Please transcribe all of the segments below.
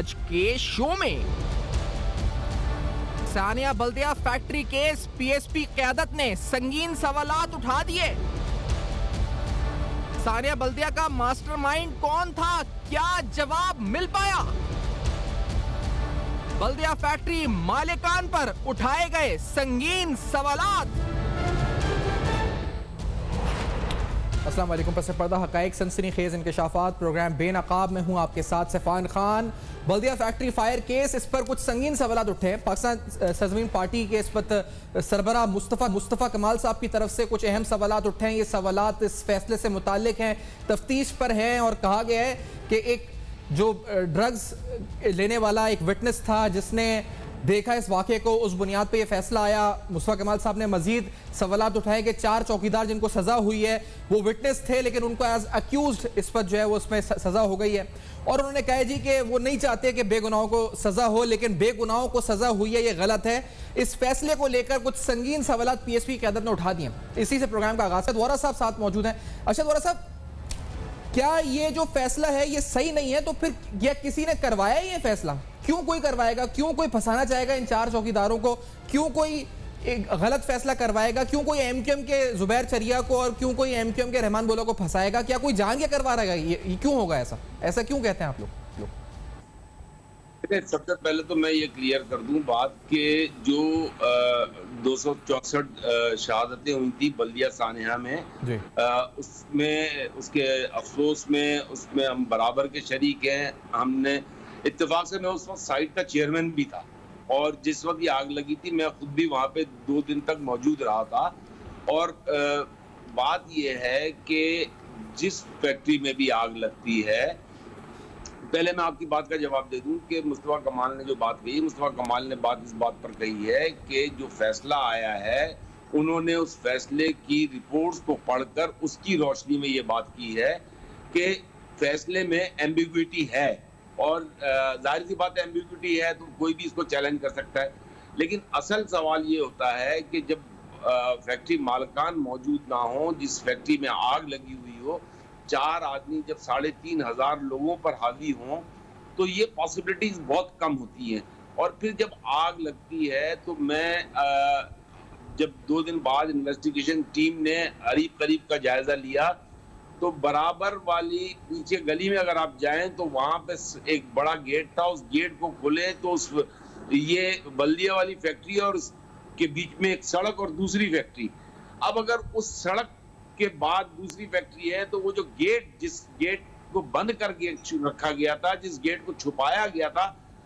आज के शो में। सानिया बल्दिया फैक्ट्री केस, पीएसपी क़यादत ने संगीन सवालात उठा दिए। सानिया बल्दिया का मास्टरमाइंड कौन था, क्या जवाब मिल पाया? बल्दिया फैक्ट्री मालिकान पर उठाए गए संगीन सवालात। अस्सलाम वालेकुम। पस पर्दा हक़ाइक़ सनसनीखेज़ इंकशाफ़ात प्रोग्राम बेनकाब में हूँ आपके साथ सफ़ान खान। बल्दिया फैक्ट्री फायर केस, इस पर कुछ संगीन सवालात उठे हैं। पाकिस्तान सरज़मीन पार्टी के इस पर सरबरा मुस्तफ़ा कमाल साहब की तरफ से कुछ अहम सवालात उठे हैं। ये सवालात इस फैसले से मुताल्लिक़ हैं, तफ्तीश पर हैं और कहा गया है कि एक जो ड्रग्स लेने वाला एक विटनेस था जिसने देखा इस वाक़े को, उस बुनियाद पे ये फैसला आया। मुस्तफ़ा कमाल साहब ने मजीद सवालात उठाए कि 4 चौकीदार जिनको सज़ा हुई है वो विटनेस थे, लेकिन उनको एज अक्यूज्ड इस पर जो है वो उसमें सज़ा हो गई है। और उन्होंने कहा जी कि वो नहीं चाहते कि बेगुनाहों को सज़ा हो, लेकिन बेगुनाहों को सज़ा हुई है, ये गलत है। इस फैसले को लेकर कुछ संगीन सवालात पीएसपी की क़यादत ने उठा दिए। इसी से प्रोग्राम का आगाज़। वोरा साहब साथ मौजूद हैं। अरशद वोरा साहब, क्या ये जो फैसला है ये सही नहीं है? तो फिर यह किसी ने करवाया ये फैसला? क्यों कोई करवाएगा? क्यों कोई फंसाना चाहेगा इन 4 चौकीदारों को? क्यों कोई एक गलत फैसला करवाएगा? क्यों कोई एमक्यूएम के जुबैर चरिया को और क्यों कोई एमक्यूएम के रहमान बोला को फंसाएगा? क्या कोई जान के करवा रहा है? ये क्यों होगा ऐसा क्यों कहते हैं आप लोग? सबसे पहले तो मैं ये क्लियर कर दूं बात के जो 264 शहादतें हुई थी बल्दिया सानिया में, उसमें उसके अफसोस में उसमें हम बराबर के शरीक हैं। हमने इत्तेफाक से, मैं उस वक्त साइट का चेयरमैन भी था और जिस वक्त ये आग लगी थी मैं खुद भी वहाँ पे 2 दिन तक मौजूद रहा था। और बात ये है कि जिस फैक्ट्री में भी आग लगती है, पहले मैं आपकी बात का जवाब दे दूं कि मुस्तफ़ा कमाल ने जो बात कही, मुस्तफ़ा कमाल ने बात इस बात पर कही है कि जो फैसला आया है उन्होंने उस फैसले की रिपोर्ट्स को पढ़कर उसकी रोशनी में ये बात की है कि फैसले में एम्बिग्विटी है। और जाहिर सी बात है, एम्बिग्विटी है तो कोई भी इसको चैलेंज कर सकता है। लेकिन असल सवाल ये होता है कि जब फैक्ट्री मालिकान मौजूद ना हो, जिस फैक्ट्री में आग लगी हुई हो, 4 आदमी जब 3500 लोगों पर हावी हों तो ये पॉसिबिलिटीज बहुत कम होती हैं। और फिर जब आग लगती है तो मैं जब 2 दिन बाद इन्वेस्टिगेशन टीम ने करीब का जायजा लिया तो बराबर वाली पीछे गली में अगर आप जाएं तो वहां पे एक बड़ा गेट था। उस गेट को खोले तो ये बल्दिया वाली फैक्ट्री और उसके बीच में एक सड़क और दूसरी फैक्ट्री। अब अगर उस सड़क के बाद दूसरी फैक्ट्री है तो वो जो गेट, जिस गेट को बंद करके रखा गया था, जिस गेट को छुपाया गया था,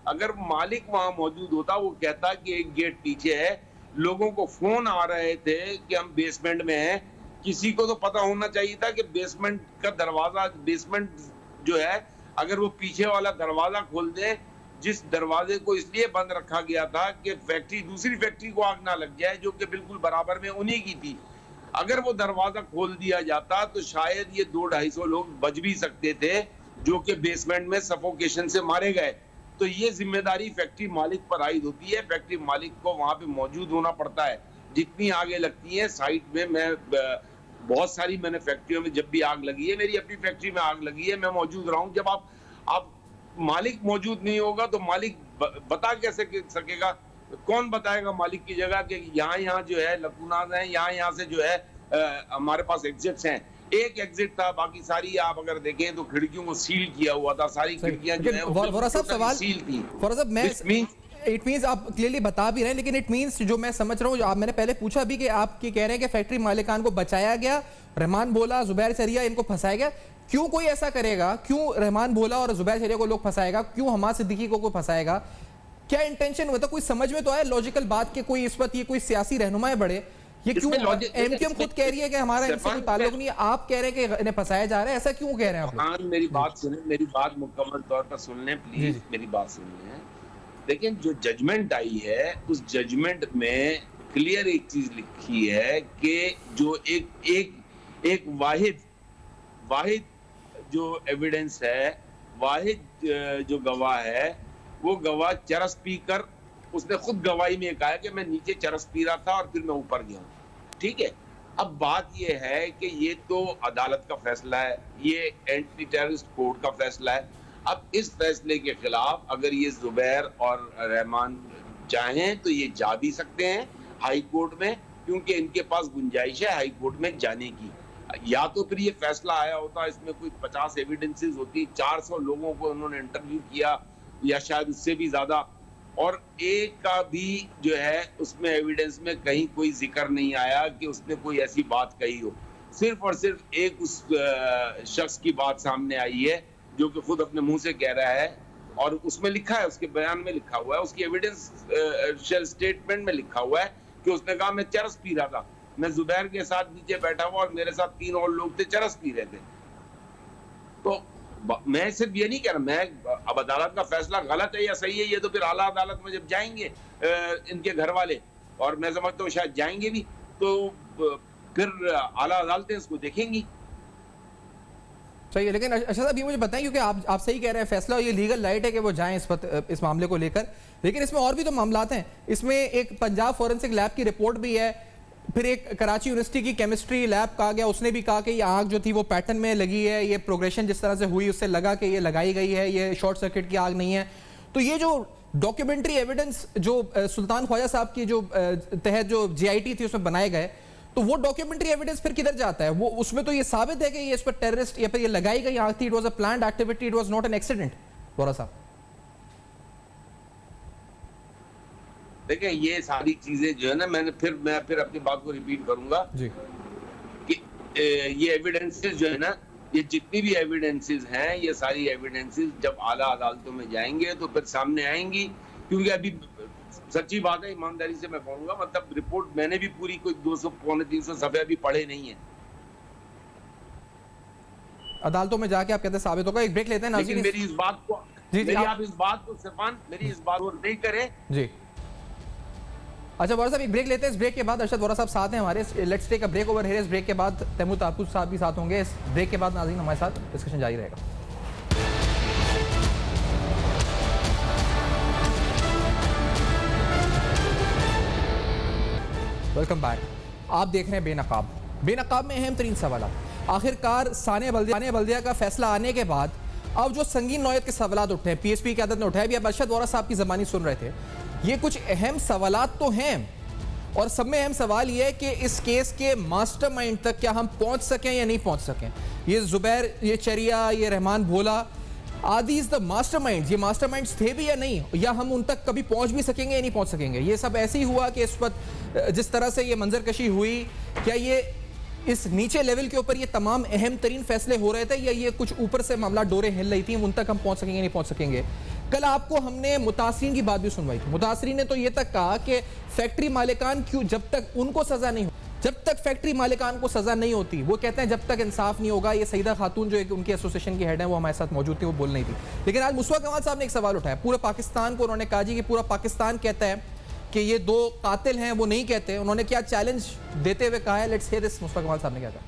अगर मालिक वहां मौजूद होता वो कहता कि एक गेट पीछे है। लोगों को फोन आ रहे थे कि हम बेसमेंट में हैं। किसी को तो पता होना चाहिए था कि बेसमेंट का दरवाजा, बेसमेंट जो है, अगर वो पीछे वाला दरवाजा खोल दे, जिस दरवाजे को इसलिए बंद रखा गया था कि फैक्ट्री, दूसरी फैक्ट्री को आग ना लग जाए जो कि बिल्कुल बराबर में उन्हीं की थी, अगर वो दरवाजा खोल दिया जाता तो शायद ये 200-250 लोग बच भी सकते थे जो कि बेसमेंट में सफोकेशन से मारे गए। तो ये जिम्मेदारी फैक्ट्री मालिक पर आयद होती है। फैक्ट्री मालिक को वहां पे मौजूद होना पड़ता है। जितनी आगे लगती है साइट में, मैं बहुत सारी मैंने फैक्ट्रियों में जब भी आग लगी है, मेरी अपनी फैक्ट्री में आग लगी है, मैं मौजूद रहा हूं। जब आप मालिक मौजूद नहीं होगा तो मालिक बता कैसे सकेगा? कौन बताएगा मालिक की जगह कि यहाँ जो है लकूनाज हैं, यहाँ से जो है हमारे पास एग्जिट्स हैं। एक एग्जिट था, बाकी सारी आप अगर देखें तो खिड़कियों को सील किया हुआ था, सारी खिड़कियां जो है सील थी। इट मीन्स आप क्लियरली बता भी रहे हैं, लेकिन इट मीन्स जो मैं समझ रहा हूँ, मैंने पहले पूछा भी कि आप कह रहे हैं कि फैक्ट्री मालिकान को बचाया गया, रहमान बोला, जुबैर चरिया, इनको फंसाया गया। क्यों कोई ऐसा करेगा? क्यों रहमान बोला और जुबैर चरिया को लोग फंसाएगा? क्यों हमाद सिद्दीकी को कोई फंसाएगा? क्या इंटेंशन हुआ था? कोई समझ में तो आया लॉजिकल बात के कोई इस वक्त ये कोई सियासी रहनुमा है बड़े? ये क्यों एमक्यूएम खुद कह रही है कि हमारा इनसे कोई ताल्लुक नहीं है, आप कह रहे हैं कि इन्हें फंसाया जा रहा है, ऐसा क्यों कह रहे हैं आप लोग? मेरी बात सुने, मेरी बात मुकम्मल तौर पर सुन लें प्लीज, मेरी बात सुन लें। लेकिन जो जजमेंट आई है उस जजमेंट में क्लियर एक चीज लिखी है कि जो एक वाहिद जो एविडेंस है, वाहिद जो गवाह है, वो गवाह चरस पीकर, उसने खुद गवाही में कहा है कि मैं नीचे चरस पी रहा था और फिर मैं ऊपर गया। ठीक है, अब बात यह है कि ये तो अदालत का फैसला है, ये एंटी टेररिस्ट कोर्ट का फैसला है। अब इस फैसले के खिलाफ अगर ये जुबैर और रहमान चाहें तो ये जा भी सकते हैं हाई कोर्ट में, क्योंकि इनके पास गुंजाइश है हाई कोर्ट में जाने की। या तो फिर ये फैसला आया होता, इसमें कोई 50 एविडेंसेस होती, 400 लोगों को उन्होंने इंटरव्यू किया या शायद उससे भी ज्यादा, और एक का भी जो है उसमें एविडेंस में कहीं कोई जिक्र नहीं आया कि उसने कोई ऐसी बात कही हो। सिर्फ और सिर्फ एक उस शख्स की बात सामने आई है जो कि खुद अपने मुंह से कह रहा है, और उसमें लिखा है, उसके बयान में लिखा हुआ है, उसकी एविडेंस स्टेटमेंट में लिखा हुआ है कि उसने कहा मैं चरस पी रहा था, मैं जुबैर के साथ नीचे बैठा हुआ और मेरे साथ 3 और लोग थे, चरस पी रहे थे। तो मैं सिर्फ ये नहीं कह रहा, मैं अब अदालत का फैसला गलत है या सही है ये तो फिर आला अदालत में जब जाएंगे इनके घर वाले, और मैं समझता हूँ शायद जाएंगे भी, तो फिर आला अदालतें इसको देखेंगी। सही है, लेकिन अच्छा साहब ये मुझे बताएं, क्योंकि आप सही कह रहे हैं, फैसला ये लीगल राइट है कि वो जाएं इस मामले को लेकर, लेकिन इसमें और भी तो मामलात हैं। इसमें एक पंजाब फॉरेंसिक लैब की रिपोर्ट भी है, फिर एक कराची यूनिवर्सिटी की केमिस्ट्री लैब कहा गया, उसने भी कहा कि ये आग जो थी वो पैटर्न में लगी है, ये प्रोग्रेशन जिस तरह से हुई उससे लगा कि ये लगाई गई है, ये शॉर्ट सर्किट की आग नहीं है। तो ये जो डॉक्यूमेंट्री एविडेंस जो सुल्तान ख्वाजा साहब की जो तहत जो GIT थी उसमें बनाए गए, तो वो डॉक्यूमेंट्री एविडेंस फिर किधर जाता है? वो उसमें तो ये साबित है कि ये इस पर टेररिस्ट या फिर ये लगाई गई आग थी, it was a planned activity, it was not an accident. Vora साहब देखिए, ये सारी चीजें जो है ना, मैं फिर अपनी बात को रिपीट करूंगा जी कि ये एविडेंसेस जो है ना, ये जितनी भी एविडेंसेस हैं, ये सारी एविडेंसेस जब आला अदालतों में जाएंगे तो फिर सामने आएंगी, क्योंकि अभी सच्ची बात है, ईमानदारी से मैं कहूंगा, मतलब रिपोर्ट मैंने भी पूरी कोई 200 पौने 300 सफ़े अभी पढ़े नहीं है। अदालतों में जाके आप कहते साबित होगा। एक ब्रेक लेते हैं लेकिन मेरी इस बात को आप इस बात को सिर्फान मेरी इस बात को नहीं करें जी। अच्छा वोरा साहब एक ब्रेक लेते हैं, इस ब्रेक के बाद अरशद वोरा साहब साथ हैं हमारे, let's take a break over here. इस ब्रेक के बाद तैमूर तारकुस साहब भी साथ होंगे। इस ब्रेक के बाद नाज़रीन हमारे साथ डिस्कशन जारी रहेगा। Welcome back. आप देख रहे हैं बेनकाब। बेनकाब में अहम तरीन सवाल, आखिरकार सानिया बल्दिया का फैसला आने के बाद अब जो संगीन नौयत के सवाल उठे हैं, PSP की आदत ने उठाए, भी अब अरशद वोरा साहब की ज़बानी सुन रहे थे, ये कुछ अहम सवालात तो हैं, और सब में अहम सवाल ये है कि इस केस के मास्टरमाइंड तक क्या हम पहुंच सकें या नहीं पहुंच सकें। ये जुबैर, ये चरिया, ये रहमान भोला, आदि इज द मास्टरमाइंड्स, ये मास्टरमाइंड्स थे भी या नहीं, या हम उन तक कभी पहुंच भी सकेंगे या नहीं पहुंच सकेंगे। ये सब ऐसे ही हुआ कि इस वक्त जिस तरह से ये मंजरकशी हुई, क्या ये इस नीचे लेवल के ऊपर ये तमाम अहम तरीन फैसले हो रहे थे, या ये कुछ ऊपर से मामला डोरे हिल रही थी, उन तक हम पहुंच सकेंगे नहीं पहुंच सकेंगे। कल आपको हमने मुतासरीन की बात भी सुनवाई थी। मुतासरीन ने तो ये तक कहा कि फैक्ट्री मालिकान क्यों, जब तक उनको सजा नहीं हो, जब तक फैक्ट्री मालिकान को सजा नहीं होती, वो कहते हैं जब तक इंसाफ नहीं होगा। ये सईदा खातून जो एक उनकी एसोसिएशन की हेड है वो हमारे साथ मौजूद थी, वो बोल नहीं थी। लेकिन आज मुस्तफा कमाल साहब ने एक सवाल उठाया, पूरे पाकिस्तान को उन्होंने कहा जी कि पूरा पाकिस्तान कहता है कि ये 2 कातिल हैं, वो नहीं कहते। उन्होंने क्या चैलेंज देते हुए कहा है, लेट्स हियर दिस। मुस्तफा कमाल साहब ने क्या कहा?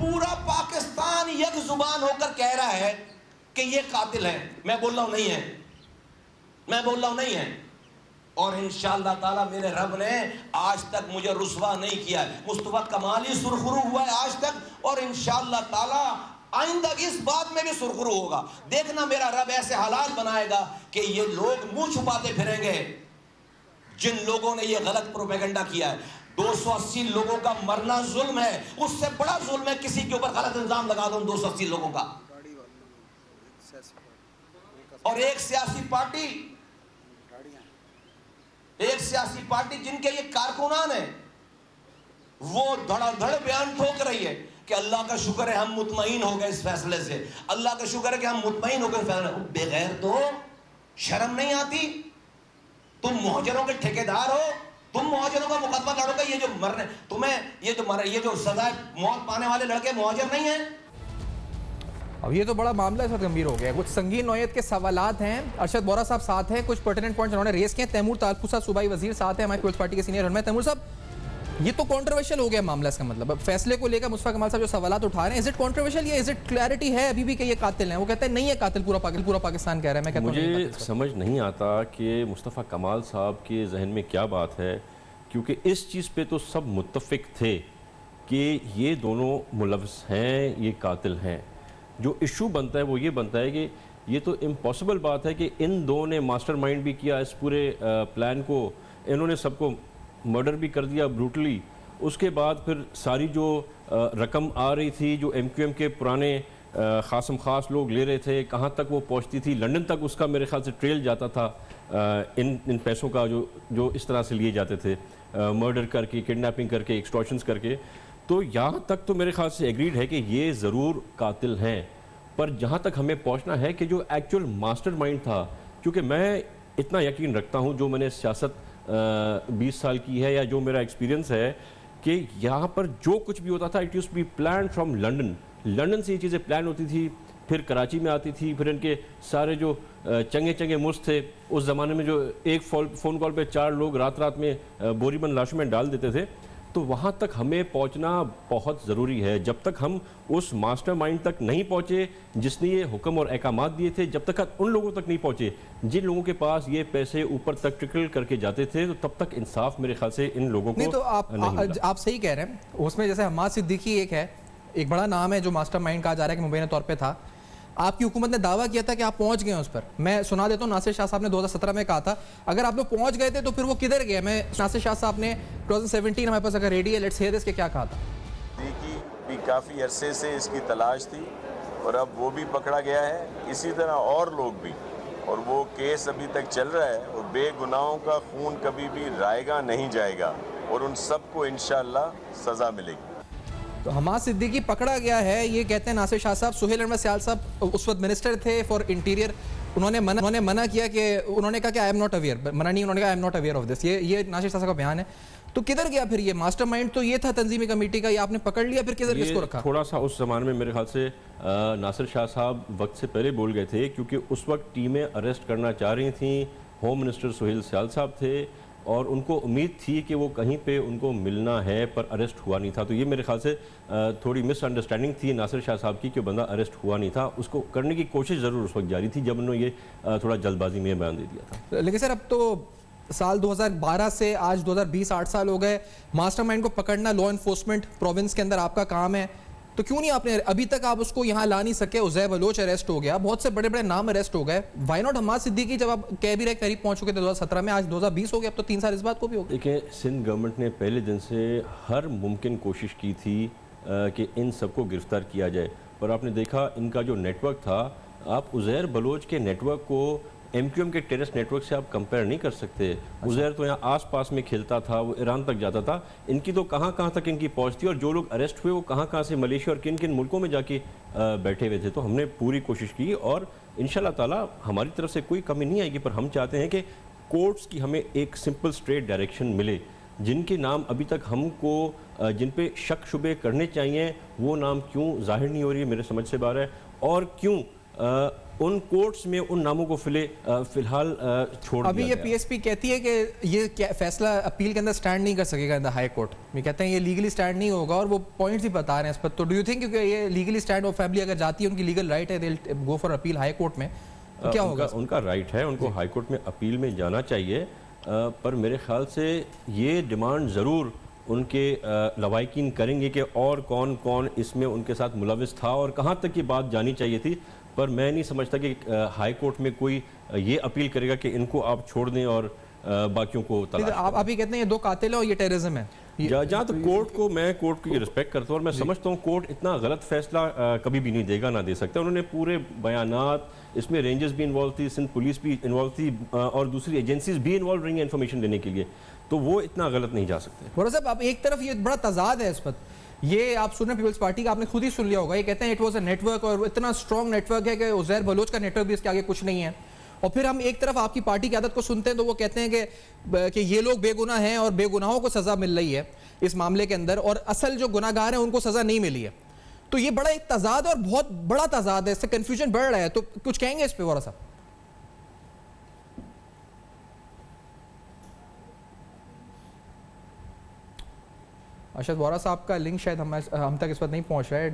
पूरा पाकिस्तान एक जुबान होकर कह रहा है कि ये कातिल हैं। मैं बोल रहा हूं नहीं है, मैं बोल रहा हूं नहीं है, और इंशाअल्लाह ताला मेरे रब ने आज तक मुझे रुसवा नहीं किया है। मुस्तफा कमाल ही सुरखरू हुआ है आज तक, और इंशाअल्लाह ताला आइंदा इस बात में भी सुरखरू होगा। देखना मेरा रब ऐसे हालात बनाएगा कि ये लोग मुंह छुपाते फिरेंगे। जिन लोगों ने ये गलत प्रोपेगेंडा किया है, 280 लोगों का मरना जुल्म है, उससे बड़ा जुल्म है किसी के ऊपर गलत इल्जाम लगा दो 280 लोगों का। और एक सियासी पार्टी जिनके ये कारकुनान है, वो धड़ाधड़ बयान ठोक रही है कि अल्लाह का शुक्र है हम मुतमईन हो गए इस फैसले से, अल्लाह का शुक्र है कि हम मुतमईन हो गए फैसले। बगैर तो शर्म नहीं आती? तुम मुहाजिरों के ठेकेदार हो, तुम मुहाजिरों का मुकदमा लड़ोगे। ये जो मरने तुम्हें ये जो सजाए मौत पाने वाले लड़के मुहाजिर नहीं है। अब ये तो बड़ा मामला इस वक्त गंभीर हो गया। कुछ संगीन नौयत के सवालात हैं। अरशद वोरा साहब साथ हैं, कुछ पर्टिनेंट पॉइंट्स उन्होंने रेस किए। तैमूर तारकुस साहब सूबाई वजीर साथ हैं, हमारे पीपल्स पार्टी के सीनियर रहनुमा। तैमूर साहब, ये तो कंट्रोवर्शियल हो गया मामला, इसका मतलब अब फैसले को लेकर मुस्तफा कमाल साहब जो सवालात उठा रहे हैं, इज इट कंट्रोवर्शियल या इज इट क्लैरिटी है अभी भी कि ये कातिल हैं? वो कहते हैं नहीं है कातिल, पूरा पाकिस्तान कह रहा है। मैं कहता हूं मुझे समझ नहीं आता कि मुस्तफ़ा कमाल साहब के जहन में क्या बात है, क्योंकि इस चीज़ पे तो सब मुत्तफिक थे कि ये दोनों मुलव्वस हैं, ये कातिल हैं। जो इशू बनता है वो ये बनता है कि ये तो इम्पॉसिबल बात है कि इन दो ने मास्टरमाइंड भी किया इस पूरे प्लान को, इन्होंने सबको मर्डर भी कर दिया ब्रूटली। उसके बाद फिर सारी जो रकम आ रही थी जो MQM के पुराने खासम खास लोग ले रहे थे, कहाँ तक वो पहुँचती थी, लंदन तक उसका मेरे ख्याल से ट्रेल जाता था इन पैसों का जो इस तरह से लिए जाते थे, मर्डर करके, किडनैपिंग करके, एक्सटॉर्शंस करके। तो यहाँ तक तो मेरे ख्याल से एग्रीड है कि ये ज़रूर कातिल हैं, पर जहाँ तक हमें पहुँचना है कि जो एक्चुअल मास्टरमाइंड था, क्योंकि मैं इतना यकीन रखता हूँ जो मैंने सियासत 20 साल की है या जो मेरा एक्सपीरियंस है कि यहाँ पर जो कुछ भी होता था it use to be plan from London से ये चीज़ें प्लान होती थी, फिर कराची में आती थी, फिर इनके सारे जो चंगे मुस्त थे उस ज़माने में, जो एक फ़ोन कॉल पे 4 लोग रात में बोरीबंद लाशों में डाल देते थे। तो वहाँ तक हमें पहुँचना बहुत ज़रूरी है। जब तक हम उस मास्टरमाइंड तक नहीं पहुँचे जिसने ये हुक्म और अहकामात दिए थे, जब तक उन लोगों तक नहीं पहुँचे जिन लोगों के पास ये पैसे ऊपर तक ट्रिकल करके जाते थे, तो तब तक इंसाफ मेरे ख्याल से इन लोगों को नहीं। तो आप सही कह रहे हैं। उसमें जैसे हमाद सिद्दीकी एक बड़ा नाम है जो मास्टरमाइंड कहा जा रहा है कि मुबैना तौर पे था। आपकी हुकूमत ने दावा किया था कि आप पहुंच गए हैं उस पर। मैं सुना देता हूँ, नासिर शाह साहब ने 2017 में कहा था अगर आप लोग पहुंच गए थे तो फिर वो किधर गए। मैं नासिर शाह साहब ने 2017 हमारे पास अगर रेडी है, लेट्स हियर दिस, के क्या कहा था। भी काफ़ी अरसे से इसकी तलाश थी और अब वो भी पकड़ा गया है, इसी तरह और लोग भी, और वो केस अभी तक चल रहा है और बेगुनाहों का खून कभी भी रायगा नहीं जाएगा और उन सबको इंशाअल्लाह सज़ा मिलेगी। तो हमाद सिद्दीकी पकड़ा गया है, ये कहते हैं नासिर शाह साहब। सुहेल अहमद सियाल साहब उस वक्त मिनिस्टर थे फॉर इंटीरियर, उन्होंने मना किया कि उन्होंने कहा कि आई एम नॉट अवेयर, मना नहीं, उन्होंने कहा I am not aware of this. ये नासिर शाह साहब का बयान है। तो किधर गया फिर ये मास्टरमाइंड? तो ये था तंजीमी कमेटी का, ये आपने पकड़ लिया, फिर किधर किसको रखा? थोड़ा सा उस जमाने में मेरे ख्याल से नासिर शाह साहब वक्त से पहले बोल गए थे, क्योंकि उस वक्त टीमें अरेस्ट करना चाह रही थी। होम मिनिस्टर सुहेल सियाल साहब थे और उनको उम्मीद थी कि वो कहीं पे उनको मिलना है, पर अरेस्ट हुआ नहीं था। तो ये मेरे ख्याल से थोड़ी मिसअंडरस्टैंडिंग थी नासिर शाह साहब की कि बंदा अरेस्ट हुआ नहीं था। उसको करने की कोशिश ज़रूर उस वक्त जारी थी जब उन्होंने ये थोड़ा जल्दबाजी में बयान दे दिया था। लेकिन सर अब तो साल 2012 से आज 2020 8 साल हो गए। मास्टरमाइंड को पकड़ना लॉ एनफोर्समेंट प्रोविंस के अंदर आपका काम है, तो क्यों नहीं आपने अभी तक आप उसको यहाँ ला नहीं सके? उज़ैर बलोच अरेस्ट हो गया, बहुत से बड़े बड़े नाम अरेस्ट हो गए। Why not Hamad Siddiqui? जब आप कह भी रहे करीब पहुंच चुके थे 2017 में, आज 2020 हो गया, अब तो 3 साल इस बात को भी हो गए। देखिए, सिंध गवर्नमेंट ने पहले दिन से हर मुमकिन कोशिश की थी कि इन सबको गिरफ्तार किया जाए, पर आपने देखा इनका जो नेटवर्क था, आप उज़ैर बलोच के नेटवर्क को MQM के टेररिस्ट नेटवर्क से आप कंपेयर नहीं कर सकते। उज़ैर तो यहाँ आस-पास में खेलता था, वो ईरान तक जाता था। इनकी तो कहाँ तक इनकी पहुँच थी, और जो लोग अरेस्ट हुए वो कहाँ से मलेशिया और किन किन मुल्कों में जाके बैठे हुए थे। तो हमने पूरी कोशिश की और इंशाल्लाह ताला हमारी तरफ से कोई कमी नहीं आएगी, पर हम चाहते हैं कि कोर्ट्स की हमें एक सिंपल स्ट्रेट डायरेक्शन मिले। जिनके नाम अभी तक हमको जिन पे शक शुबे करने चाहिए वो नाम क्यों जाहिर नहीं हो रही है, मेरे समझ से बाहर है, और क्यों उन कोर्ट्स में उन नामों को फिलहाल छोड़ अभी ये PSP कहती है कि ये फैसला अपील के अंदर स्टैंड नहीं कर सकेगा इन द हाई कोर्ट में। कहते हैं ये लीगली स्टैंड नहीं होगा, और वो पॉइंट्स ही बता रहे हैं इस पर। तो डू यू थिंक क्योंकि ये लीगली स्टैंड, और फैमिली अगर जाती है, उनकी लीगल राइट है, they will go for appeal high court में, तो क्या होगा? उनका राइट है, उनको हाई कोर्ट में अपील में जाना चाहिए, पर मेरे ख्याल से ये डिमांड ज़रूर उनके लवाकिन करेंगे कि और कौन कौन इसमें उनके साथ मुलविस था और कहाँ तक की बात जानी चाहिए थी। पर मैं नहीं समझता कि हाई कोर्ट में कोई ये अपील करेगा कि इनको आप छोड़ दें और बाकियों को तलाश। आप ही कहते हैं ये 2 कातिल है और ये टेररिज्म है। जहाँ तो कोर्ट को रिस्पेक्ट करता हूँ और मैं समझता हूँ कोर्ट इतना गलत फैसला कभी भी नहीं देगा, ना दे सकता। उन्होंने पूरे बयानात, इसमें रेंजर्स भी इन्वॉल्व थी, सिंध पुलिस भी इन्वॉल्व थी, और दूसरी एजेंसीज भी इन्वॉल्व रही हैं इन्फॉर्मेशन देने के लिए, तो वो इतना गलत नहीं जा सकते। वोरा साहब, आप एक तरफ ये बड़ा तजाद है इस पर, ये आप सुन रहे पीपल्स पार्टी का, आपने खुद ही सुन लिया होगा, ये कहते हैं इट वाज अ नेटवर्क, और इतना स्ट्रॉन्ग नेटवर्क है कि उज़ैर बलोच का नेटवर्क भी इसके आगे कुछ नहीं है। और फिर हम एक तरफ आपकी पार्टी की आदत को सुनते हैं तो वो कहते हैं कि ये लोग बेगुनाह हैं और बेगुनाहों को सजा मिल रही है इस मामले के अंदर, और असल जो गुनाहगार हैं उनको सजा नहीं मिली है। तो ये बड़ा एक तजाद और बहुत बड़ा तजाद है, इससे कंफ्यूजन बढ़ रहा है। तो कुछ कहेंगे इस पर वोरा साहब? अरशद वोरा साहब का लिंक शायद हम तक इस वक्त नहीं पहुंच रहा है।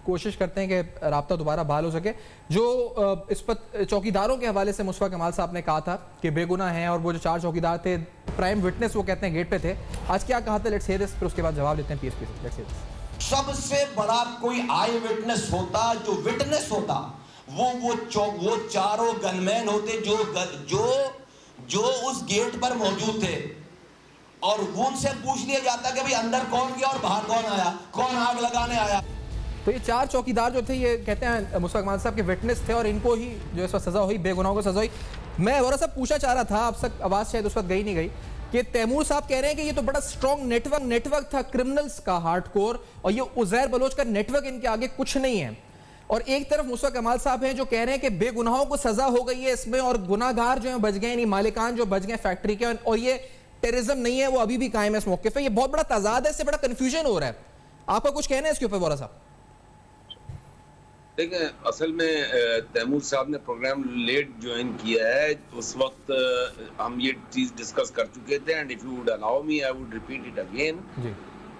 कोशिश करते हैं कि राब्ता दोबारा बहाल हो सके। जो इस पर चौकीदारों के हवाले से मुस्तफा कमाल साहब ने कहा था कि बेगुनाह हैं, और वो जो 4 चौकीदार थे, प्राइम विटनेस वो कहते हैं गेट पे थे। आज क्या कहा था, लेट्स हियर दिस, फिर उसके बाद जवाब लेते हैं PSP से। Let's hear this. सबसे बड़ा कोई आई विटनेस होता, जो विटनेस होता, वो चारों गनमैन होते जो उस गेट पर मौजूद थे, और उनसे पूछ लिया जाता कि भाई अंदर कौन गया और बाहर कौन आया, कौन आग लगाने आया। तो ये 4 चौकीदार जो थे, ये कहते हैं मुश्ताक कमाल साहब के विटनेस थे और इनको ही जो इस वक्त सजा हुई, बेगुनाहों को सजा हुई। मैं और सब पूछना चाह रहा था, आप सब आवाज़ शायद उस वक्त गई नहीं गई, कि तैमूर साहब कह रहे हैं कि ये तो बड़ा स्ट्रॉन्ग नेटवर्क था क्रिमिनल्स का, हार्डकोर, और ये उज़ैर बलोच का नेटवर्क इनके आगे कुछ नहीं है। और एक तरफ मुश्ताक कमाल साहब हैं जो कह रहे हैं कि बेगुनाहों को सजा हो गई है इसमें, और गुनाहगार जो है बच गए, यानी मालिकान जो बच गए फैक्ट्री के, और ये टेररिज्म नहीं है, वो अभी भी कायम है इस मौके पे। ये बहुत बड़ा तजाद है, इससे बड़ा कंफ्यूजन हो रहा है। आपका कुछ कहना है इसके ऊपर वोरा साहब? देखिए, असल में तैमूर साहब ने प्रोग्राम लेट ज्वाइन किया है, उस वक्त हम ये चीज डिस्कस कर चुके थे, and if you would allow me I would repeat it again,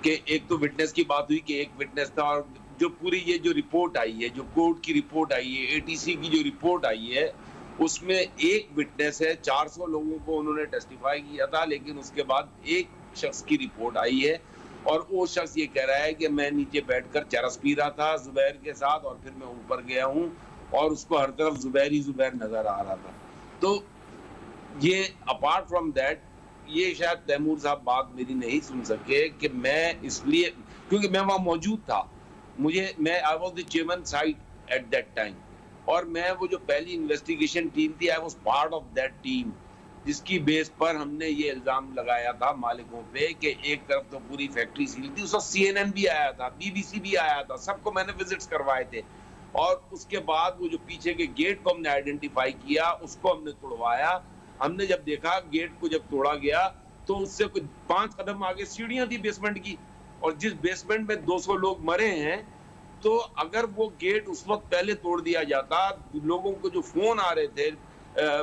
कि एक तो विटनेस की बात हुई कि एक विटनेस था, और जो पूरी ये जो रिपोर्ट आई है, जो कोर्ट की रिपोर्ट आई है, एटीसी की जो रिपोर्ट आई है, उसमें एक विटनेस है, 400 लोगों को उन्होंने टेस्टिफाई किया था, लेकिन उसके बाद एक शख्स की रिपोर्ट आई है, और वो शख्स ये कह रहा है कि मैं नीचे बैठकर चरस पी रहा था जुबैर के साथ, और फिर मैं ऊपर गया हूँ और उसको हर तरफ जुबैर ही जुबैर नजर आ रहा था। तो ये अपार्ट फ्रॉम दैट, ये शायद तैमूर साहब बात मेरी नहीं सुन सके कि मैं इसलिए, क्योंकि मैं वहाँ मौजूद था, मैं I was the chairman site at that time, और मैं वो जो पहली इन्वेस्टिगेशन टीम थी, I was part of that team, जिसकी बेस पर हमने ये इल्जाम लगाया था मालिकों पे कि एक तरफ तो पूरी फैक्ट्री सील थी, उस वक्त CNN भी आया था, BBC भी आया था, सबको मैंने विजिट्स करवाए थे, और उसके बाद वो जो पीछे के गेट को हमने आइडेंटिफाई किया, उसको हमने तोड़वाया। हमने जब देखा गेट को जब तोड़ा गया, तो उससे कुछ 5 कदम आगे सीढ़ियां थी बेसमेंट की, और जिस बेसमेंट में 200 लोग मरे हैं, तो अगर वो गेट उस वक्त पहले तोड़ दिया जाता, लोगों को जो फोन आ रहे थे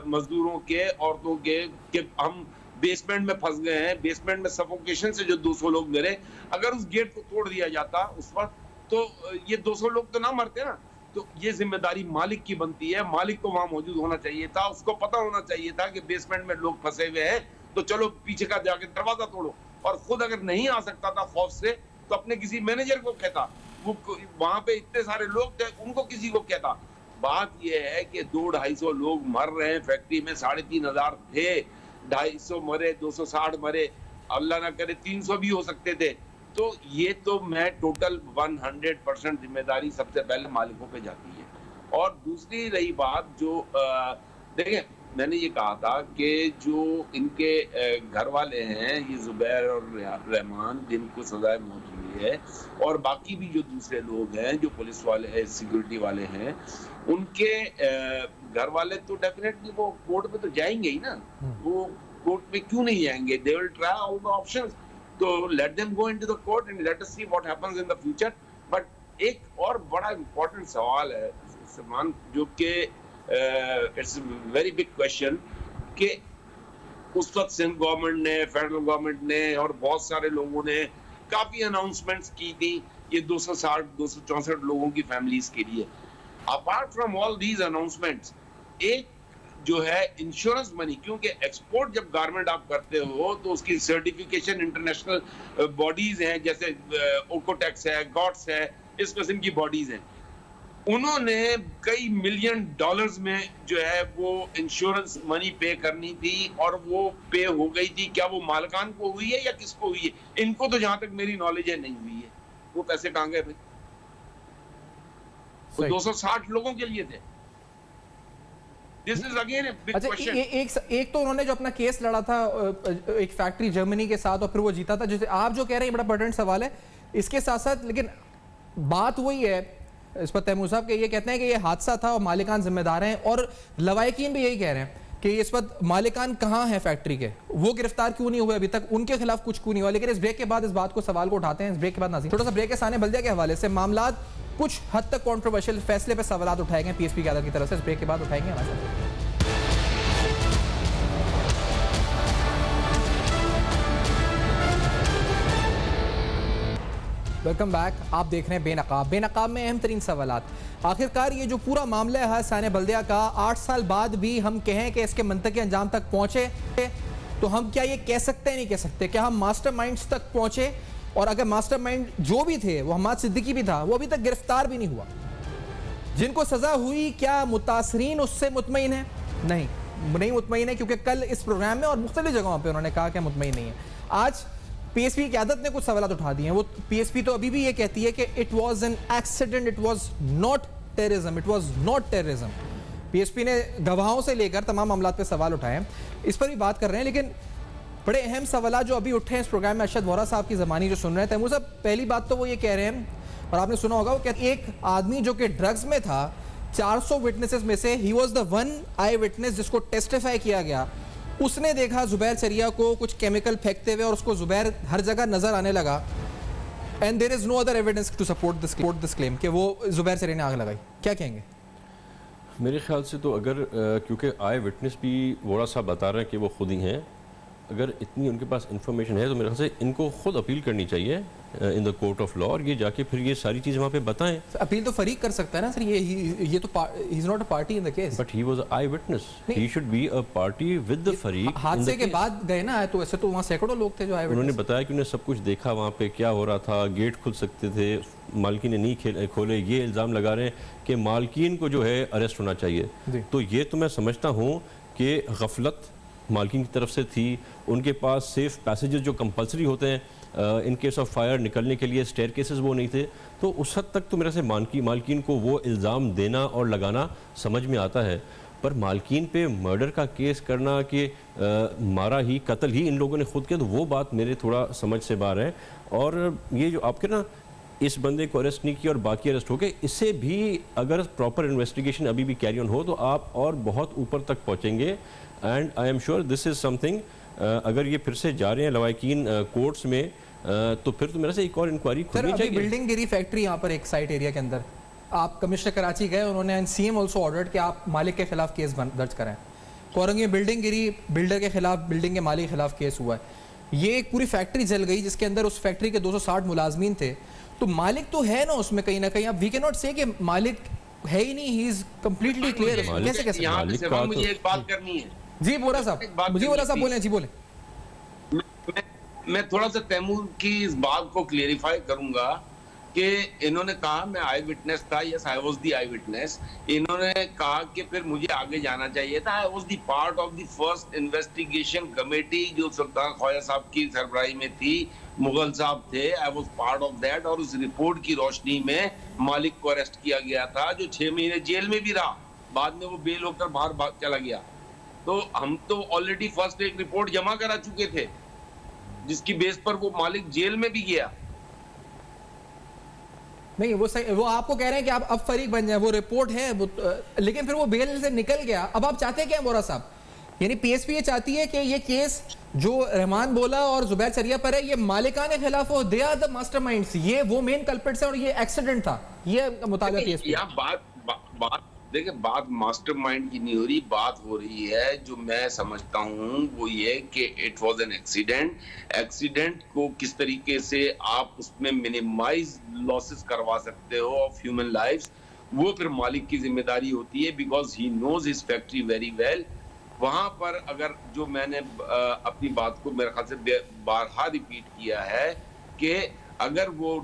मजदूरों के, औरतों के, कि हम बेसमेंट में फंस गए हैं, बेसमेंट में सफोकेशन से जो 200 लोग मरे, अगर उस गेट को तोड़ दिया जाता उस वक्त, तो ये 200 लोग तो ना मरते ना। तो ये जिम्मेदारी मालिक की बनती है, मालिक को वहां मौजूद होना चाहिए था, उसको पता होना चाहिए था कि बेसमेंट में लोग फंसे हुए हैं, तो चलो पीछे का जाके दरवाजा तोड़ो, और खुद अगर नहीं आ सकता था खौफ से, तो अपने किसी मैनेजर को कहता, वो वहां पे इतने सारे लोग थे, उनको किसी को कहता। बात यह है कि 200-250 लोग मर रहे हैं फैक्ट्री में, 3500 थे, 250 मरे, 260 मरे, अल्लाह ना करे 300 भी हो सकते थे। तो ये तो मैं टोटल 100% जिम्मेदारी सबसे पहले मालिकों पे जाती है। और दूसरी रही बात, जो देखिए मैंने ये कहा था कि जो इनके घर वाले हैं, ये जुबैर और रहमान, जिनको सजाए मौत हुई है, और बाकी भी जो दूसरे लोग हैं, जो पुलिस वाले हैं, सिक्योरिटी वाले हैं, उनके घर वाले तो डेफिनेटली वो कोर्ट में तो जाएंगे ही ना। वो कोर्ट में क्यों नहीं जाएंगे? They will try all the options, तो let them go into the court and let us see what happens in the future. But एक और बड़ा इंपॉर्टेंट सवाल है सलमान, जो कि इट्स वेरी बिग क्वेश्चन, कि उस वक्त सिंध गवर्नमेंट ने, फेडरल गवर्नमेंट ने और बहुत सारे लोगों ने काफी अनाउंसमेंट्स की थी ये 264 लोगों की फैमिलीज के लिए। Apart from all these announcements, एक जो है इंश्योरेंस मनी, क्योंकि एक्सपोर्ट जब गारमेंट आप करते हो तो उसकी सर्टिफिकेशन इंटरनेशनल बॉडीज हैं, जैसे ओकोटेक्स है, गॉट्स है, इस किस्म की बॉडीज हैं। उन्होंने कई $मिलियन में जो है वो इंश्योरेंस मनी पे करनी थी, और वो पे हो गई थी। क्या वो मालिकान को हुई है या किसको हुई है? इनको तो जहां तक मेरी नॉलेज है नहीं हुई है। वो पैसे कहां गए भाई? वो 260 लोगों के लिए थे। This is again a big question. एक तो उन्होंने जो अपना केस लड़ा था एक फैक्ट्री जर्मनी के साथ, और फिर वो जीता था, जैसे आप जो कह रहे हैं बड़ा इंपॉर्टेंट सवाल है इसके साथ साथ। लेकिन बात वही है इस पर तैमूर साहब के, ये कहते हैं कि ये हादसा था और मालिकान जिम्मेदार हैं, और लवायकीन भी यही कह रहे हैं कि इस वक्त मालिकान कहाँ हैं फैक्ट्री के, वो गिरफ्तार क्यों नहीं हुए अभी तक, उनके खिलाफ कुछ क्यों नहीं हुआ। लेकिन इस ब्रेक के बाद इस बात को सवाल को उठाते हैं। इस ब्रेक के बाद नाज़रीन, छोटा सा ब्रेक है। साने बल्दिया के हवाले से मामला कुछ हद तक कॉन्ट्रोवर्शियल फैसले पर सवाल उठाए गए PSP की तरफ से। इस ब्रेक के बाद उठाएंगे हमारे साथ। Welcome back. आप देख रहे हैं बेनकाब। बेनकाब में अहम तरीन सवालात। आखिरकार ये जो पूरा मामला है साने बल्दिया का, 8 साल बाद भी हम कहें कि इसके मंतकी अंजाम तक पहुंचे, तो हम क्या ये कह सकते हैं, नहीं कह सकते? क्या हम मास्टरमाइंड्स तक पहुंचे, और अगर मास्टरमाइंड जो भी थे, वो हम्माद सिद्दीकी भी था, वो अभी तक गिरफ्तार भी नहीं हुआ। जिनको सजा हुई, क्या मुतासरीन उससे मुतमईन है? नहीं मुतमईन है, क्योंकि कल इस प्रोग्राम में और मुख्तलिफ जगहों पे उन्होंने कहा कि मुतमईन नहीं है। आज पीएसपी की क़यादत ने कुछ सवाल उठा दिए हैं। वो पीएसपी तो अभी भी ये कहती है कि it was an accident, it was not terrorism, it was not terrorism. PSP ने गवाहों से लेकर तमाम मामलात पे सवाल उठाए हैं, इस पर भी बात कर रहे हैं। लेकिन बड़े अहम सवाल जो अभी उठे हैं इस प्रोग्राम में, अरशद वोहरा साहब की ज़बानी जो सुन रहे हैं, तैमूर साहब, पहली बात तो वो ये कह रहे हैं, और आपने सुना होगा, वो कहते एक आदमी जो कि ड्रग्स में था, 400 विटनेसेस में से he was the one I witness जिसको टेस्टिफाई किया गया, उसने देखा जुबैर चरिया को कुछ केमिकल फेंकते हुए और उसको जुबैर हर जगह नजर आने लगा। And there is no other evidence to support this claim कि वो जुबैर चरिया ने आग लगाई। क्या कहेंगे? मेरे ख्याल से तो अगर क्योंकि आई विटनेस भी वोरा साहब बता रहे हैं कि वो खुद ही हैं, अगर इतनी उनके पास इंफॉर्मेशन है तो मेरे ख्याल से इनको खुद अपील करनी चाहिए in the court of law, और ये जाके फिर ये सारी चीज़ वहाँ पे बताएं। अपील तो फरीक कर सकता है ना सर, ये तो he is not a party in the case, but he was eye witness, he should be a party with the फरीक। हादसे के बाद गए ना, तो ऐसे तो वहाँ सैकड़ों लोग थे जो आई विटनेस। उन्होंने बताया कि उन्होंने सब कुछ देखा, वहाँ पे क्या हो रहा था, गेट खुल सकते थे, मालकिन ने नहीं खोले। ये इल्ज़ाम लगा रहे हैं कि मालकिन को जो है अरेस्ट होना चाहिए। तो ये तो मैं समझता हूँ कि गफलत मालकिन की तरफ से थी। उनके पास सेफ पैसेजेस जो कंपलसरी होते हैं इन केस ऑफ फायर निकलने के लिए, स्टेयर केसेस वो नहीं थे। तो उस हद तक तो मेरे से मालकिन को वो इल्ज़ाम देना और लगाना समझ में आता है, पर मालकिन पे मर्डर का केस करना कि मारा ही, कत्ल ही इन लोगों ने खुद किया, तो वो बात मेरे थोड़ा समझ से बाहर है। और ये जो आपके ना इस बंदे को अरेस्ट नहीं किया और बाकी अरेस्ट हो गए, इससे भी अगर प्रॉपर इन्वेस्टिगेशन अभी भी कैरी ऑन हो तो आप और बहुत ऊपर तक पहुँचेंगे। And I am sure this is something, अगर ये फिर से जा रहे हैं लवाकिन कोर्ट्स में, तो फिर तो मेरे से एक और इंक्वायरी खुलनी चाहिए। बिल्डिंग गिरी फैक्ट्री यहाँ पर एक साइट एरिया के अंदर, आप कमिश्नर कराची गए, उन्होंने सीएम ऑल्सो ऑर्डर्ड कि आप मालिक के खिलाफ केस दर्ज कराएं। कोरंगी में बिल्डिंग गिरी, बिल्डर के खिलाफ, बिल्डिंग के मालिक के खिलाफ केस हुआ है। ये एक पूरी फैक्ट्री जल गई जिसके अंदर उस फैक्ट्री के 260 मुलाजमीन थे। तो मालिक तो है ना उसमें कहीं ना कहीं, अब वी कैन नॉट से कि मालिक है ही नहीं, ही इज कंप्लीटली क्लियर। कैसे मुझे एक बात करनी है जी वोरा साहब, मुझे वोरा साहब बोले। जी बोले। मैं थोड़ा सा तैमूर की इस बात को क्लेरिफाई करूंगा कि इन्होंने कहा मैं आई विटनेस था, yes I was the I witness. इन्होंने कहा कि फिर मुझे आगे जाना चाहिए था, I was the part of the first investigation committee जो सुल्तान ख्वाजा साहब की सरबराही में थी, मुगल साहब थे, I was part of that. और उस रिपोर्ट की रोशनी में मालिक को अरेस्ट किया गया था, जो 6 महीने जेल में भी रहा, बाद में वो बेल होकर बाहर चला गया। तो हम तो ऑलरेडी फर्स्ट एक रिपोर्ट जमा करा चुके थे जिसकी बेस पर वो मालिक जेल में भी गया। नहीं वो सही, वो आपको कह रहे हैं कि आप अब फरीक बन जाए, वो रिपोर्ट है वो, लेकिन फिर वो बेल से निकल गया। अब आप चाहते क्या वोरा साहब? यानी पीएसपी ये चाहती है कि ये केस जो रहमान बोला और जुबैर चरिया पर है, ये मालिकाने खिलाफ हो, दे आर द मास्टरमाइंड्स, ये वो मेन कल्प्रिट्स है और ये एक्सीडेंट था, ये मुताबिक पीएसपी। बात देखिए, बात मास्टरमाइंड की नहीं हो रही, बात हो रही है जो मैं समझता हूँ वो ये कि it was an accident. Accident को किस तरीके से आप उसमें मिनिमाइज लॉसेस करवा सकते हो ऑफ ह्यूमन लाइव्स, वो फिर मालिक की जिम्मेदारी होती है, because he knows his factory very well. वहां पर अगर जो मैंने अपनी बात को मेरे ख्याल से बारहा रिपीट किया है कि अगर वो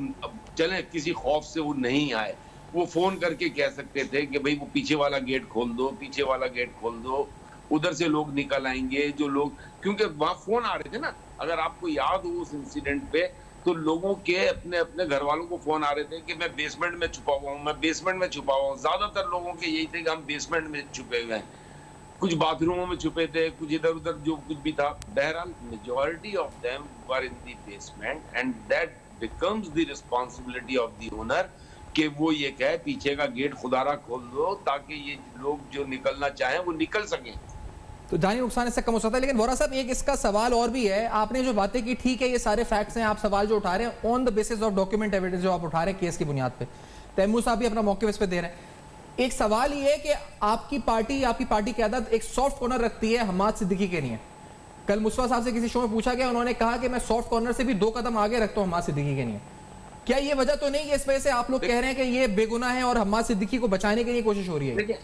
चले किसी खौफ से वो नहीं आए, वो फोन करके कह सकते थे कि भाई वो पीछे वाला गेट खोल दो, पीछे वाला गेट खोल दो, उधर से लोग निकल आएंगे जो लोग, क्योंकि वहां फोन आ रहे थे ना। अगर आपको याद हो उस इंसिडेंट पे, तो लोगों के अपने अपने घर वालों को फोन आ रहे थे कि मैं बेसमेंट में छुपा हुआ हूँ, मैं बेसमेंट में छुपा हुआ हूँ। ज्यादातर लोगों के यही थे कि हम बेसमेंट में छुपे हुए हैं, कुछ बाथरूमों में छुपे थे, कुछ इधर उधर जो कुछ भी था। बहरहाल majority of them were in the basement and that becomes the responsibility of the owner कि वो ये कहे पीछे का गेट खुदारा खोल दो ताकि ये लोग जो निकलना चाहें वो निकल सकें। तो जानी नुकसान इससे कम हो सकता है। लेकिन वोरा साहब एक इसका सवाल और भी है, आपने जो बातें की ठीक है, ये सारे फैक्ट्स हैं, आप सवाल जो उठा रहे हैं on the basis of document evidence जो आप उठा रहे हैं केस की बुनियाद पे, तैमूर साहब भी अपना मौके इस पे दे रहे हैं। एक सवाल ये है कि आपकी पार्टी की आदत एक सॉफ्ट कॉर्नर रखती है हम्माद सिद्दीकी के लिए। कल मुस्तफा साहब से किसी शो में पूछा गया, उन्होंने कहा कि मैं सॉफ्ट कॉर्नर से भी 2 कदम आगे रखता हूँ हम्माद सिद्दीकी के लिए। क्या ये वजह तो नहीं है इस वजह से आप लोग कह रहे हैं कि ये बेगुनाह है और हम्माद सिद्दीकी को बचाने के लिए कोशिश हो रही है?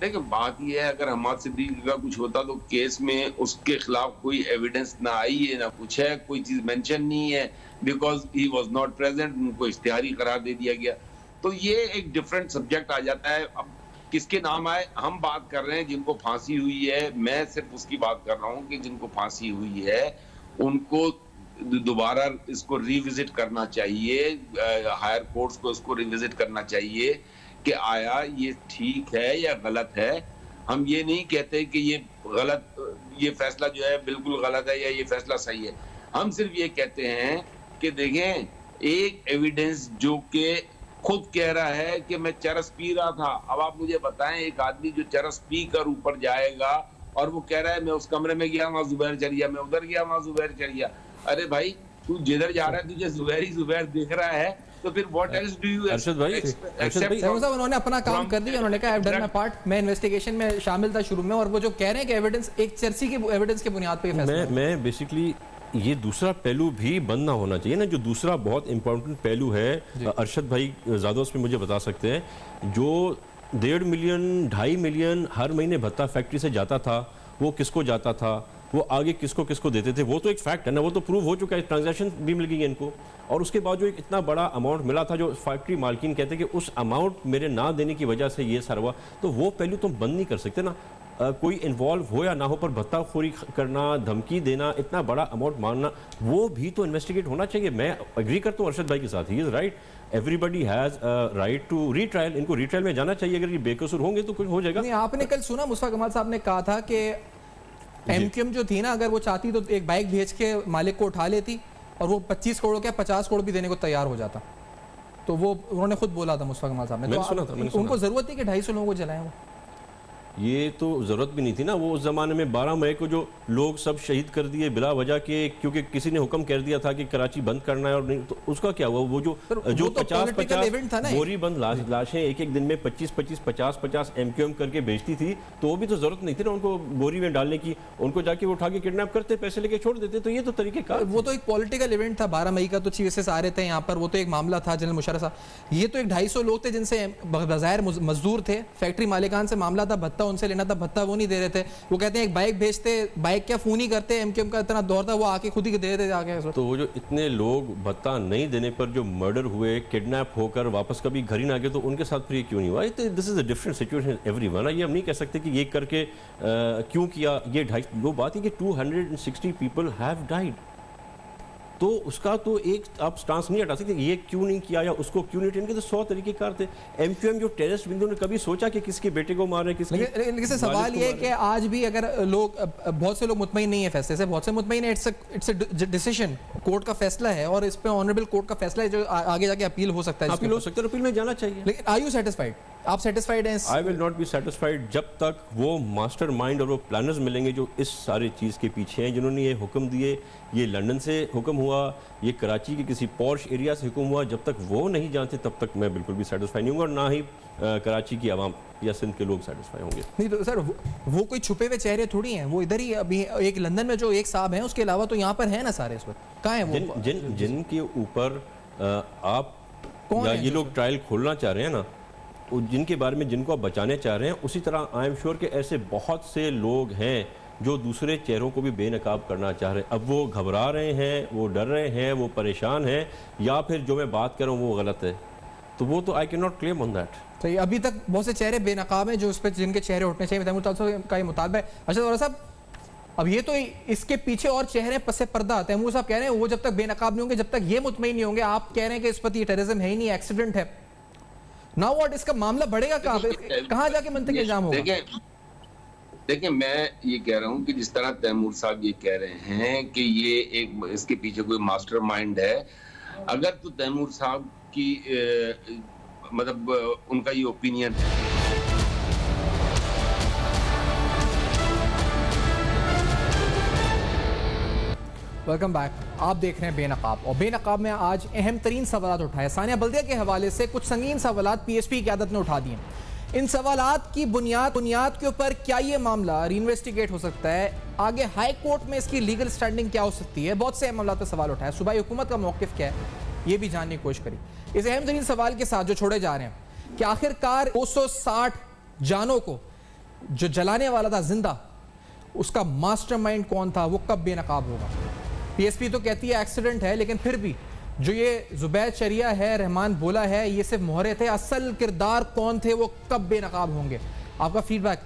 देखिए बात यह है, अगर हमाद सिद्दीकी का कुछ होता तो केस में उसके खिलाफ कोई एविडेंस ना आई है ना कुछ है, कोई चीज मेंशन नहीं है, because he was not present, उनको इश्तिहारी करार दे दिया गया। तो ये एक डिफरेंट सब्जेक्ट आ जाता है। अब किसके नाम आए, हम बात कर रहे हैं जिनको फांसी हुई है, मैं सिर्फ उसकी बात कर रहा हूँ कि जिनको फांसी हुई है उनको दोबारा इसको रिविजिट करना चाहिए, हायर कोर्ट्स को इसको रिविजिट करना चाहिए कि आया ये ठीक है या गलत है। हम ये नहीं कहते कि ये गलत, ये फैसला जो है बिल्कुल गलत है या ये फैसला सही है। हम सिर्फ ये कहते हैं कि देखें, एक एविडेंस जो कि खुद कह रहा है कि मैं चरस पी रहा था। अब आप मुझे बताएं, एक आदमी जो चरस पी कर ऊपर जाएगा और वो कह रहा है मैं उस कमरे में गया वहां जुबैर चढ़िया, मैं उधर गया वहां जुबैर चढ़िया। अरे भाई, तू जिधर जा रहा है तुझे जुबैर ही जुबैर दिख रहा है, तो फिर what else do you expect? उन्होंने अपना काम कर दिया, उन्होंने कहा I have done my part, मैं इन्वेस्टिगेशन में शामिल था शुरू में, और वो जो कह रहे हैं कि एविडेंस एक चर्ची की एविडेंस के बुनियाद पे फैसला। मैं बेसिकली ये दूसरा पहलू भी बंद ना होना चाहिए ना, जो दूसरा बहुत इंपॉर्टेंट पहलू है, अरशद भाई ज़्यादा उसमें मुझे बता सकते हैं, जो 1.5 मिलियन 2.5 मिलियन हर महीने भत्ता फैक्ट्री से जाता था, वो किसको जाता था, वो आगे किसको किसको देते थे, वो तो एक फैक्ट है ना, वो तो प्रूव हो चुका है, ट्रांजैक्शन भी मिल गई है इनको। और उसके बाद जो एक इतना बड़ा अमाउंट मिला था, जो फैक्ट्री मालकिन कहते हैं कि उस अमाउंट मेरे ना देने की वजह से ये सारा हुआ, तो वो पहलू तुम बंद नहीं कर सकते ना। कोई इन्वॉल्व हो या ना हो, पर भत्ताखोरी करना, धमकी देना, इतना बड़ा अमाउंट मांगना, वो भी तो इन्वेस्टिगेट होना चाहिए। मैं एग्री करता हूँ अरशद भाई के साथ, he is right, everybody has right to retrial, इनको रीट्रायल में जाना चाहिए, अगर ये बेकसूर होंगे तो कुछ हो जाएगा। नहीं, आपने कल सुना मुस्तफा कमाल साहब ने कहा था कि एमक्यूएम जो थी ना, अगर वो चाहती तो एक बाइक भेज के मालिक को उठा लेती और वो 25 करोड़ क्या 50 करोड़ भी देने को तैयार हो जाता। तो वो उन्होंने खुद बोला था मुस्तफा कमाल साहब ने, तो उनको जरूरत थी कि 250 लोगों को जलाएं। वो ये तो ज़रूरत भी नहीं थी ना, वो उस ज़माने में 12 मई को जो लोग सब शहीद कर दिए बिला वजह के, क्योंकि किसी ने हुक्म कर दिया था कि कराची बंद करना है, और नहीं तो उसका क्या हुआ, वो जो 50-50 बोरी बंद लाशें एक एक दिन में 25-25 50-50 एमक्यूएम करके बेचती थी, तो वो भी तो ज़रूरत नहीं थी ना उनको बोरी में डालने की, उनको जाके वो उठा के किडनैप करते, पैसे लेके छोड़ देते। तो ये तो तरीके का, वो तो एक पॉलिटिकल इवेंट था 12 मई का, तो चीफ एस आ रहे थे यहाँ पर, वो तो एक मामला था जनरल मुशर्रफ साहब। ये तो एक 250 लोग थे जिनसे बज़ाहिर मजदूर थे, फैक्ट्री मालिकान से मामला था, भत्ता उनसे लेना था, भत्ता वो नहीं दे रहे थे। वो कहते हैं एक बाइक भेजते, बाइक क्या फोन ही करते, एमक्यूएम का इतना दौर था, वो आके खुद ही दे देते आके। तो वो जो इतने लोग भत्ता नहीं देने पर जो मर्डर हुए, किडनैप होकर वापस कभी घर ही ना गए, तो उनके साथ फिर क्यों नहीं हुआ? This is a different situation everyone. ये हम नहीं कह सकते कि ये करके क्यों किया, ये 250 वो बात है कि 260 पीपल हैव डाइड, तो उसका तो एक आप स्टांस नहीं हटा सकते, ये क्यों नहीं किया या उसको क्यों नहीं अटेंड किया, तो 100 तरीके कार थे। एमक्यूएम जो टेररिस्ट बिंदु ने कभी सोचा कि किसके बेटे को मारे, किसके, लेकिन सवाल ये है कि आज भी अगर लोग, बहुत से लोग मुतमईन नहीं है फैसले से, बहुत से मुतमईन है, इट्स अ डिसीजन, कोर्ट का फैसला है, और इस पे ऑनरेबल कोर्ट का फैसला है, जो आगे जाके अपील हो सकता है, अपील हो सकता है, अपील में जाना चाहिए। लेकिन आर यू सेटिस्फाइड? आप सेटिस्फाइड हैं? I will not be satisfied जब तक वो मास्टरमाइंड और वो प्लानर्स मिलेंगे जो इस सारी चीज़ के पीछे हैं, जिन्होंने ये हुक्म दिए। ये लंदन से हुक्म हुआ, ये कराची के किसी पॉश एरिया से हुक्म हुआ, जब तक वो नहीं जानते तब तक मैं बिल्कुल भी सेटिस्फाई नहीं हूँ, और ना ही कराची की आवाम या सिंध के लोग सेटिस्फाई होंगे। नहीं तो सर, वो कोई छुपे हुए चेहरे थोड़ी हैं, वो इधर ही अभी एक लंदन में जो एक साहब हैं, उसके अलावा तो यहाँ पर है ना सारे, इस वक्त कहाँ है वो? जिनके ऊपर आप या ये लोग ट्रायल खोलना चाह रहे हैं ना, जिनके बारे में जिनको आप बचाने चाह रहे हैं, उसी तरह आई एम श्योर कि ऐसे बहुत से लोग हैं जो दूसरे चेहरों को भी बेनकाब करना चाह रहे हैं। अब वो घबरा रहे हैं, वो डर रहे हैं, वो परेशान हैं, या फिर जो मैं बात कर रहा हूँ वो गलत है, तो वो तो I can not claim on that. तो अभी तक बहुत से चेहरे बेनकाब हैं जो उस पर जिनके चेहरे उठने चाहिए, का ये मुतालबा है। अच्छा साहब, अब ये तो इसके पीछे और चेहरे पसे पर्दा, तैमूर साहब कह रहे हैं वो जब तक बेनकाब नहीं होंगे, जब तक ये मुतमईन नहीं होंगे, आप कह रहे हैं कि इस पर टेररिज्म है ही नहीं, एक्सीडेंट है। नाउ व्हाट, इसका मामला बढ़ेगा कहाँ जाके मंतक इल्जाम होगा? देखिए, मैं ये कह रहा हूँ कि जिस तरह तैमूर साहब ये कह रहे हैं कि ये एक इसके पीछे कोई मास्टरमाइंड है, अगर तो तैमूर साहब की मतलब उनका ये ओपिनियन है। Welcome back. आप देख रहे हैं बेनकाब, और बेनकाब में आज अहम तरीन सवाल उठाए सानिया बल्दिया के हवाले से। कुछ संगीन सवाल पीएसपी की क़यादत ने उठा दिए। इन सवालात की बुनियाद के ऊपर क्या ये मामला रीइन्वेस्टिगेट हो सकता है, आगे हाई कोर्ट में इसकी लीगल स्टैंडिंग क्या हो सकती है, बहुत से मामला पर सवाल उठाए। सूबाई हुकूमत का मौक़िफ़ क्या है, ये भी जानने की कोशिश करी। इस अहम तरीन सवाल के साथ जो छोड़े जा रहे हैं कि आखिरकार 260 जानों को जो जलाने वाला था जिंदा, उसका मास्टरमाइंड कौन था, वो कब बेनकाब होगा? पीएसपी तो कहती है एक्सीडेंट है, लेकिन फिर भी जो ये जुबैद शरिया है, रहमान बोला है, ये सिर्फ मोहरे थे, असल किरदार कौन थे, वो कब बेनकाब होंगे? आपका फीडबैक